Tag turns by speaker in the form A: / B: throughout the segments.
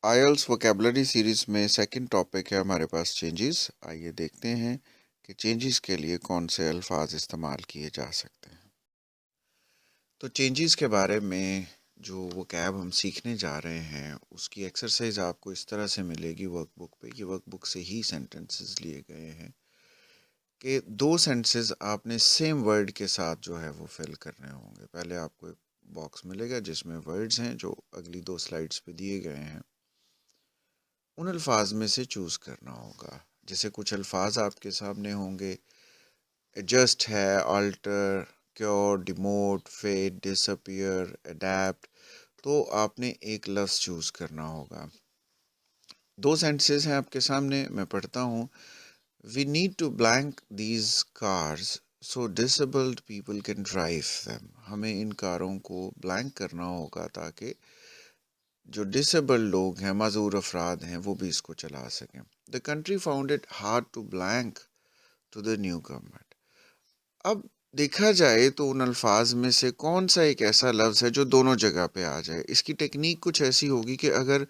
A: IELTS vocabulary series में second topic है हमारे पास चेंजेस। आइए देखते हैं कि चेंजेस के लिए कौन से अल्फाज इस्तेमाल किए जा सकते हैं। तो चेंजेस के बारे में जो वोकैब हम सीखने जा रहे हैं उसकी एक्सरसाइज आपको इस तरह से मिलेगी वर्कबुक पे। ये वर्कबुक से ही सेंटेंसेस लिए गए हैं कि दो सेंटेंसेस आपने सेम वर्ड के साथ जो है वो फिल करने होंगे। पहले आपको एक बॉक्स मिलेगा जिसमें वर्ड्स हैं जो अगली दो स्लाइड्स पे दिए गए हैं। उन अल्फाज में से चूज़ करना होगा। जैसे कुछ अल्फाज आपके सामने होंगे, एडजस्ट है, alter, cure, demote, fade, disappear, adapt. तो आपने एक लफ्ज़ चूज़ करना होगा। दो सेंटेंसेस हैं आपके सामने, मैं पढ़ता हूँ। We need to blank these cars so disabled people can drive them। हमें इन कारों को ब्लैंक करना होगा ताकि जो डिसेबल्ड लोग हैं, माजूर अफराद हैं, वो भी इसको चला सकें। The country found it hard to blank to the new government. अब देखा जाए तो उन अल्फाज में से कौन सा एक ऐसा लफ्ज़ है जो दोनों जगह पे आ जाए। इसकी टेक्निक कुछ ऐसी होगी कि अगर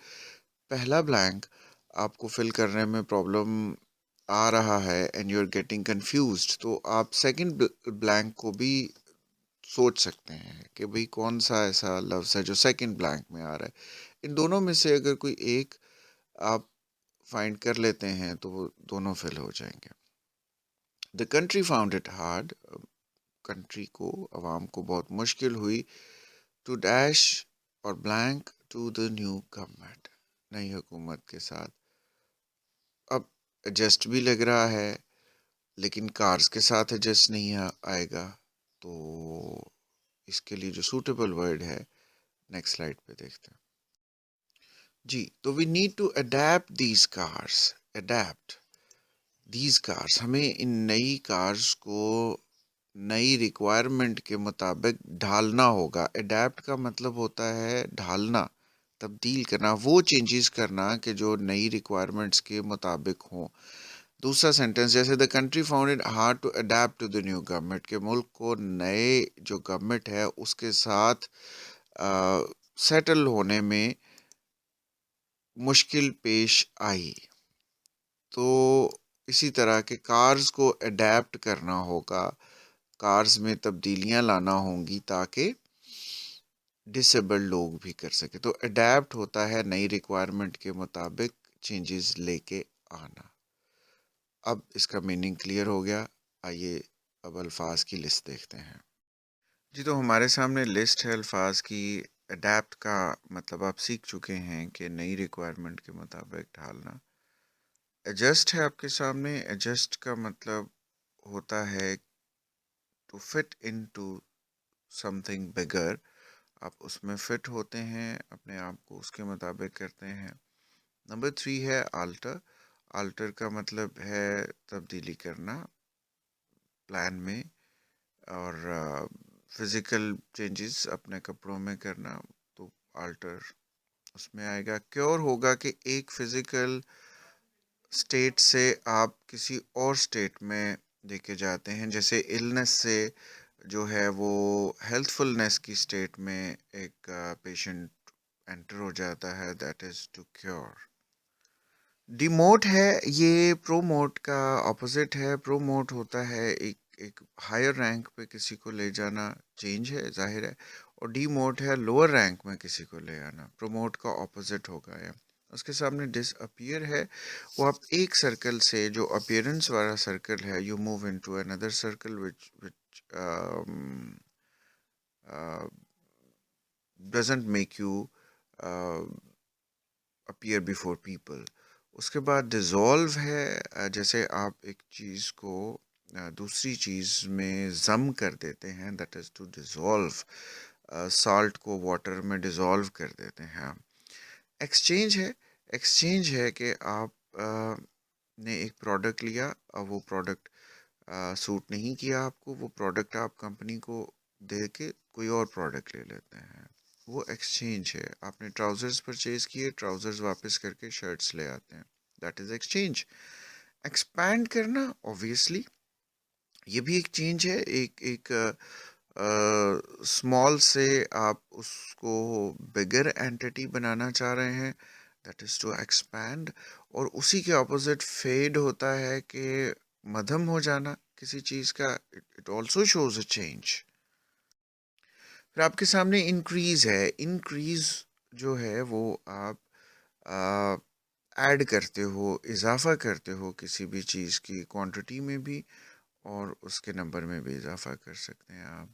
A: पहला ब्लैंक आपको फिल करने में प्रॉब्लम आ रहा है and you are getting confused, तो आप सेकंड ब्लैंक को भी सोच सकते हैं कि भाई कौन सा ऐसा लफ्ज़ है जो सेकंड ब्लैंक में आ रहा है। इन दोनों में से अगर कोई एक आप फाइंड कर लेते हैं तो वो दोनों फिल हो जाएंगे। The country found it hard, country को, अवाम को बहुत मुश्किल हुई, टू डैश और blank to the new government, नई हुकूमत के साथ। अब एडजस्ट भी लग रहा है लेकिन कार्स के साथ एडजस्ट नहीं आएगा, तो इसके लिए जो सूटेबल वर्ड है नेक्स्ट स्लाइड पे देखते हैं। जी, तो we need to adapt these cars. Adapt these cars, हमें इन नई कार्स को नई रिक्वायरमेंट के मुताबिक ढालना होगा। अडेप्ट का मतलब होता है ढालना, तब्दील करना, वो चेंजेस करना कि जो नई रिक्वायरमेंट्स के मुताबिक हों। दूसरा सेंटेंस, जैसे the country found it hard to adapt to the new government, के मुल्क को नए जो गवर्नमेंट है उसके साथ सेटल होने में मुश्किल पेश आई। तो इसी तरह के कार्स को अडेप्ट करना होगा, कार्स में तब्दीलियां लाना होंगी ताकि डिसेबल्ड लोग भी कर सके। तो अडेप्ट होता है नई रिक्वायरमेंट के मुताबिक चेंजेस लेके आना। अब इसका मीनिंग क्लियर हो गया। आइए अब अल्फाज की लिस्ट देखते हैं। जी, तो हमारे सामने लिस्ट है अल्फाज की। अडेप्ट का मतलब आप सीख चुके हैं कि नई रिक्वायरमेंट के मुताबिक ढालना। एडजस्ट है आपके सामने। एडजस्ट का मतलब होता है to fit into something bigger. आप उसमें फिट होते हैं, अपने आप को उसके मुताबिक करते हैं। नंबर 3 है आल्टर। आल्टर का मतलब है तब्दीली करना प्लान में, और फिज़िकल चेंजेस अपने कपड़ों में करना, तो आल्टर उसमें आएगा। क्योर होगा कि एक फिज़िकल स्टेट से आप किसी और स्टेट में लेके जाते हैं। जैसे इलनेस से जो है वो हेल्थफुलनेस की स्टेट में एक पेशेंट एंटर हो जाता है, that is to cure. Demote है, ये प्रोमोट का ऑपोजिट है। प्रोमोट होता है एक एक हायर रैंक पे किसी को ले जाना, चेंज है जाहिर है। और डीमोट है लोअर रैंक में किसी को ले आना, प्रोमोट का ऑपोजिट होगा ये। उसके सामने डिसअपियर है, वो आप एक सर्कल से जो अपीयरेंस वाला सर्कल है, you move into another circle which doesn't make you appear before people. उसके बाद डिज़ोल्व है, जैसे आप एक चीज़ को दूसरी चीज़ में जम कर देते हैं, that is to dissolve. Salt को वाटर में डिज़ोल्व कर देते हैं हम। एक्सचेंज है, एक्सचेंज है कि आप ने एक प्रोडक्ट लिया, अब वो प्रोडक्ट सूट नहीं किया आपको, वो प्रोडक्ट आप कंपनी को दे के कोई और प्रोडक्ट ले लेते हैं, वो एक्सचेंज है। आपने ट्राउज़र्स परचेज किए, ट्राउज़र्स वापस करके शर्ट्स ले आते हैं, दैट इज़ एक्सचेंज। एक्सपैंड करना, ऑब्वियसली ये भी एक चेंज है। एक एक स्मॉल से आप उसको बिगर एंटिटी बनाना चाह रहे हैं, दैट इज टू एक्सपैंड, और उसी के ऑपोजिट फेड होता है कि मध्यम हो जाना किसी चीज का, it also shows a change. फिर आपके सामने इंक्रीज है। इंक्रीज जो है वो आप ऐड करते हो, इजाफा करते हो किसी भी चीज़ की क्वांटिटी में भी, और उसके नंबर में भी इजाफा कर सकते हैं आप,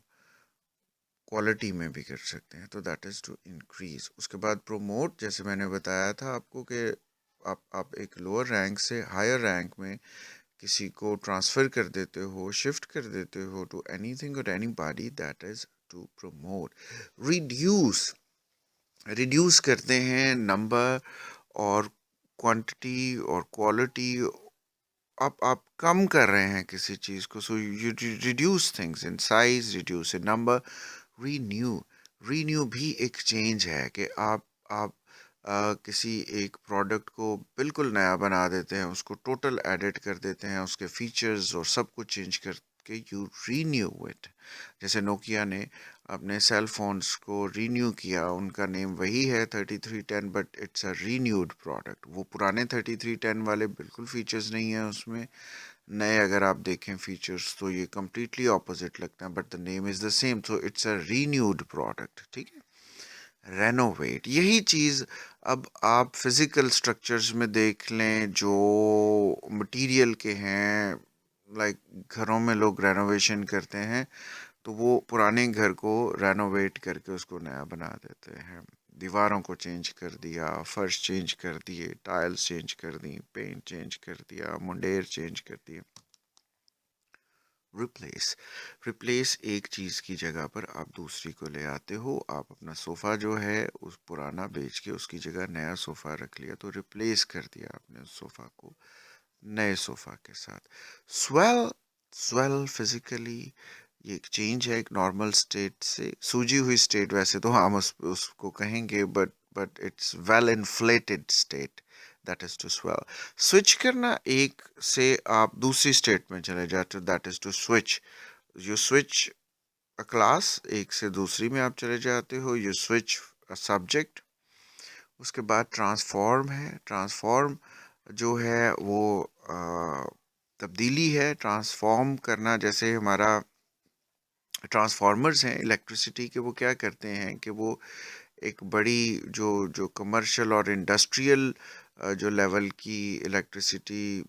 A: क्वालिटी में भी कर सकते हैं। तो दैट इज़ टू इंक्रीज। उसके बाद प्रोमोट, जैसे मैंने बताया था आपको कि आप एक लोअर रैंक से हायर रैंक में किसी को ट्रांसफ़र कर देते हो, शिफ्ट कर देते हो टू एनीथिंग और anybody, that is to promote. Reduce, reduce करते हैं नंबर और क्वांटिटी और क्वालिटी, आप कम कर रहे हैं किसी चीज़ को, so you reduce things in size, reduce in number. Renew, renew भी एक चेंज है कि आप किसी एक प्रोडक्ट को बिल्कुल नया बना देते हैं, उसको टोटल एडिट कर देते हैं, उसके फीचर्स और सब कुछ चेंज करके यू रीन्यू इट। जैसे नोकिया ने अपने सेल फोन्स को रीन्यू किया, उनका नेम वही है 3310, but it's a renewed product. वो पुराने 3310 वाले बिल्कुल फीचर्स नहीं है उसमें, नए अगर आप देखें फीचर्स तो ये कम्प्लीटली ऑपोजिट लगता है, but the name is the same, so it's a renewed product. ठीक है। रेनोवेट, यही चीज़ अब आप फिज़िकल स्ट्रक्चर्स में देख लें जो मटेरियल के हैं, लाइक घरों में लोग रेनोवेशन करते हैं, तो वो पुराने घर को रेनोवेट करके उसको नया बना देते हैं। दीवारों को चेंज कर दिया, फर्श चेंज कर दिए, टाइल्स चेंज कर दी, पेंट चेंज कर दिया, मुंडेर चेंज कर दिए। रिप्लेस, रिप्लेस एक चीज़ की जगह पर आप दूसरी को ले आते हो। आप अपना सोफ़ा जो है उस पुराना बेच के उसकी जगह नया सोफ़ा रख लिया, तो रिप्लेस कर दिया आपने उस सोफ़ा को नए सोफ़ा के साथ। स्वेल, स्वेल फिजिकली ये एक चेंज है एक नॉर्मल स्टेट से। सूजी हुई स्टेट वैसे तो हम उसको कहेंगे, but it's well inflated state, that is to swell. Switch करना, एक से आप दूसरी स्टेट में चले जाते हो, that is to switch. You switch a class, एक से दूसरी में आप चले जाते हो, यू स्विच अ सब्जेक्ट। उसके बाद ट्रांसफॉर्म है। ट्रांसफॉर्म जो है वो तब्दीली है। ट्रांसफॉर्म करना, जैसे हमारा ट्रांसफार्मर्स हैं इलेक्ट्रिसिटी के, वो क्या करते हैं कि वो एक बड़ी जो जो कमर्शियल और इंडस्ट्रियल जो लेवल की इलेक्ट्रिसिटी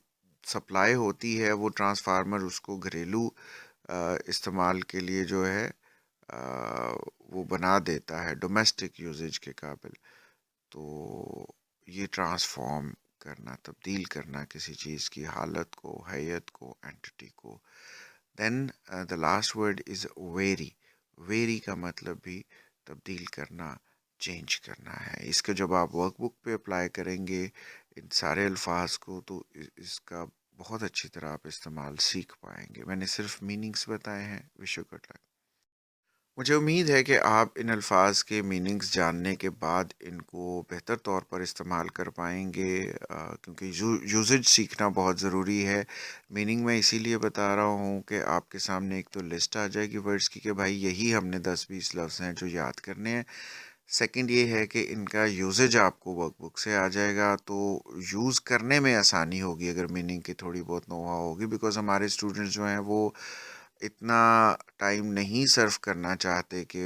A: सप्लाई होती है, वो ट्रांसफार्मर उसको घरेलू इस्तेमाल के लिए जो है वो बना देता है डोमेस्टिक यूजेज के काबिल। तो ये ट्रांसफॉर्म करना, तब्दील करना किसी चीज़ की हालत को, हैयत को, एंटिटी को। Then the last word is vary. Vary का मतलब भी तब्दील करना, चेंज करना है। इसके जब आप वर्कबुक पे अप्लाई करेंगे इन सारे अल्फाज को, तो इसका बहुत अच्छी तरह आप इस्तेमाल सीख पाएंगे। मैंने सिर्फ मीनिंग्स बताए हैं। Wish you good luck. मुझे उम्मीद है कि आप इन अल्फाज के मीनिंग्स जानने के बाद इनको बेहतर तौर पर इस्तेमाल कर पाएंगे, क्योंकि यूजेज सीखना बहुत ज़रूरी है। मीनिंग मैं इसीलिए बता रहा हूँ कि आपके सामने एक तो लिस्ट आ जाएगी वर्ड्स की कि भाई यही हमने 10-20 लफ्ज़ हैं जो याद करने हैं। सेकंड ये है कि इनका यूजेज आपको वर्कबुक से आ जाएगा, तो यूज़ करने में आसानी होगी अगर मीनिंग की थोड़ी बहुत नोहा होगी, बिकॉज़ हमारे स्टूडेंट्स जो हैं वो इतना टाइम नहीं सर्व करना चाहते कि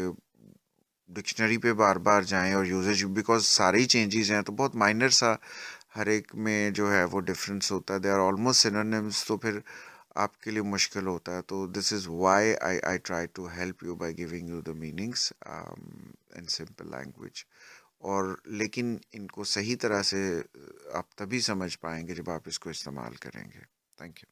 A: डिक्शनरी पे बार बार जाएं और यूजेज, बिकॉज सारे ही चेंजेस हैं तो बहुत माइनर सा हर एक में जो है वो डिफरेंस होता है, दे आर ऑलमोस्ट सिनोनिम्स, तो फिर आपके लिए मुश्किल होता है। तो this is why I try to help you by giving you the meanings in simple language. और लेकिन इनको सही तरह से आप तभी समझ पाएंगे जब आप इसको इस्तेमाल करेंगे। Thank you.